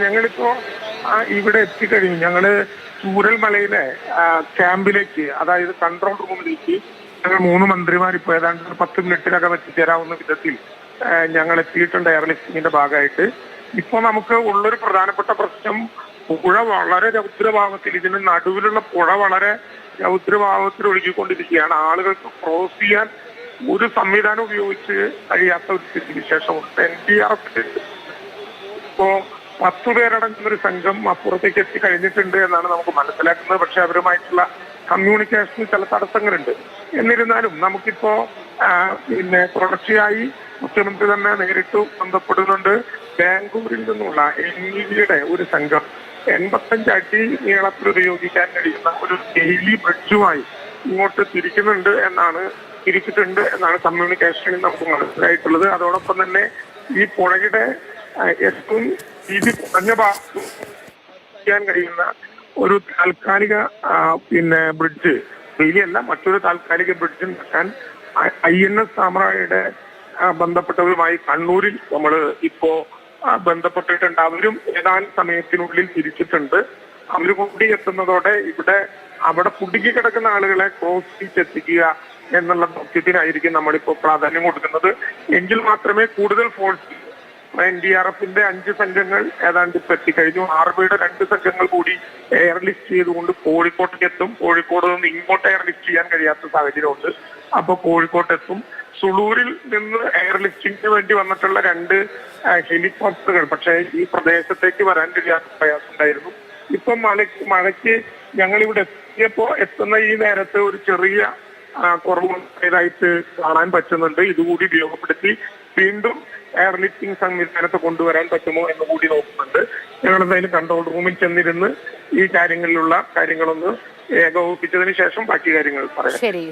ഞങ്ങളിപ്പോ ഇവിടെ എത്തിക്കഴിഞ്ഞു. ഞങ്ങള് ചൂരൽമലയിലെ ക്യാമ്പിലേക്ക്, അതായത് കൺട്രോൾ റൂമിലേക്ക് ഞങ്ങൾ 3 മന്ത്രിമാരിപ്പോ ഏതാണ്ട് 10 മിനിറ്റിനകം എത്തിച്ചേരാവുന്ന വിധത്തിൽ ഞങ്ങൾ എത്തിയിട്ടുണ്ട് എയർലിഫ്റ്റിംഗിന്റെ ഭാഗമായിട്ട്. ഇപ്പൊ നമുക്ക് ഉള്ളൊരു പ്രധാനപ്പെട്ട പ്രശ്നം, പുഴ വളരെ രൗദ്രഭാവത്തിൽ, ഇതിന് നടുവിലുള്ള പുഴ വളരെ രൗദ്രഭാവത്തിൽ ഒഴുകിക്കൊണ്ടിരിക്കുകയാണ്. ആളുകൾക്ക് ക്രോസ് ചെയ്യാൻ ഒരു സംവിധാനം ഉപയോഗിച്ച് കഴിയാത്ത ഒരു സ്ഥിതിവിശേഷമുണ്ട്. NDRF ഇപ്പോ 10 പേരടങ്ങുന്ന ഒരു സംഘം അപ്പുറത്തേക്ക് എത്തി കഴിഞ്ഞിട്ടുണ്ട് എന്നാണ് നമുക്ക് മനസ്സിലാക്കുന്നത്. പക്ഷെ അവരുമായിട്ടുള്ള കമ്മ്യൂണിക്കേഷനിൽ ചില തടസ്സങ്ങളുണ്ട്. എന്നിരുന്നാലും നമുക്കിപ്പോ തുടർച്ചയായി മുഖ്യമന്ത്രി തന്നെ നേരിട്ട് ബന്ധപ്പെടുന്നുണ്ട്. ബാംഗ്ലൂരിൽ നിന്നുള്ള NEVയുടെ ഒരു സംഘം 85 അടി നീളത്തിൽ ഉപയോഗിക്കാൻ കഴിയുന്ന ഒരു ഡെയിലി ബ്രിഡ്ജുമായി ഇങ്ങോട്ട് തിരിച്ചിട്ടുണ്ട് എന്നാണ് കമ്മ്യൂണിക്കേഷനിൽ നമുക്ക് മനസ്സിലായിട്ടുള്ളത്. അതോടൊപ്പം തന്നെ ഈ പുഴയുടെ ഏറ്റവും വീതി കുറഞ്ഞ ഭാഗത്ത് ചെയ്യാൻ കഴിയുന്ന ഒരു താൽക്കാലിക ബ്രിഡ്ജ്, ഡെയിലിയല്ല, മറ്റൊരു താൽക്കാലിക ബ്രിഡ്ജ് ഉണ്ടാക്കാൻ INS സാമ്രായുടെ ബന്ധപ്പെട്ടവരുമായി കണ്ണൂരിൽ നമ്മൾ ഇപ്പോ ബന്ധപ്പെട്ടിട്ടുണ്ട്. അവരും ഏതാനും സമയത്തിനുള്ളിൽ തിരിച്ചിട്ടുണ്ട്. അവർ കൂടി എത്തുന്നതോടെ അവിടെ കുടുങ്ങി കിടക്കുന്ന ആളുകളെ ക്രോസ് ചെയ്തെത്തിക്കുക എന്നുള്ള ദൗത്യത്തിനായിരിക്കും നമ്മളിപ്പോ പ്രാധാന്യം കൊടുക്കുന്നത്. എങ്കിൽ മാത്രമേ കൂടുതൽ ഫോഴ്സ് NDRFന്റെ 5 സംഘങ്ങൾ ഏതാണ്ട് ഇപ്പൊ എത്തിക്കഴിഞ്ഞു. ആർമിയുടെ 2 സംഘങ്ങൾ കൂടി എയർലിഫ്റ്റ് ചെയ്തുകൊണ്ട് കോഴിക്കോട്ടേക്ക് എത്തും. കോഴിക്കോട് നിന്ന് ഇങ്ങോട്ട് എയർലിഫ്റ്റ് ചെയ്യാൻ കഴിയാത്ത സാഹചര്യമുണ്ട്. അപ്പൊ കോഴിക്കോട്ടെത്തും. സുളൂരിൽ നിന്ന് എയർലിഫ്റ്റിംഗിന് വേണ്ടി വന്നിട്ടുള്ള 2 ഹെലികോപ്റ്ററുകൾ പക്ഷേ ഈ പ്രദേശത്തേക്ക് വരാൻ കഴിയാത്ത പ്രയാസമുണ്ടായിരുന്നു. ഇപ്പം മഴയ്ക്ക് ഞങ്ങളിവിടെ എത്തുന്ന ഈ നേരത്ത് ഒരു ചെറിയ കുറവുണ്ടായതായിട്ട് കാണാൻ പറ്റുന്നുണ്ട്. ഇതുകൂടി ഉപയോഗപ്പെടുത്തി വീണ്ടും എയർലിഫ്റ്റിംഗ് സംവിധാനത്തെ കൊണ്ടുവരാൻ പറ്റുമോ എന്ന് കൂടി നോക്കുന്നുണ്ട്. ഞങ്ങൾ എന്തായാലും കൺട്രോൾ റൂമിൽ ചെന്നിരുന്ന് ഈ കാര്യങ്ങളിലുള്ള കാര്യങ്ങളൊന്ന് ഏകോപിപ്പിച്ചതിന് ശേഷം ബാക്കി കാര്യങ്ങൾ പറയാം.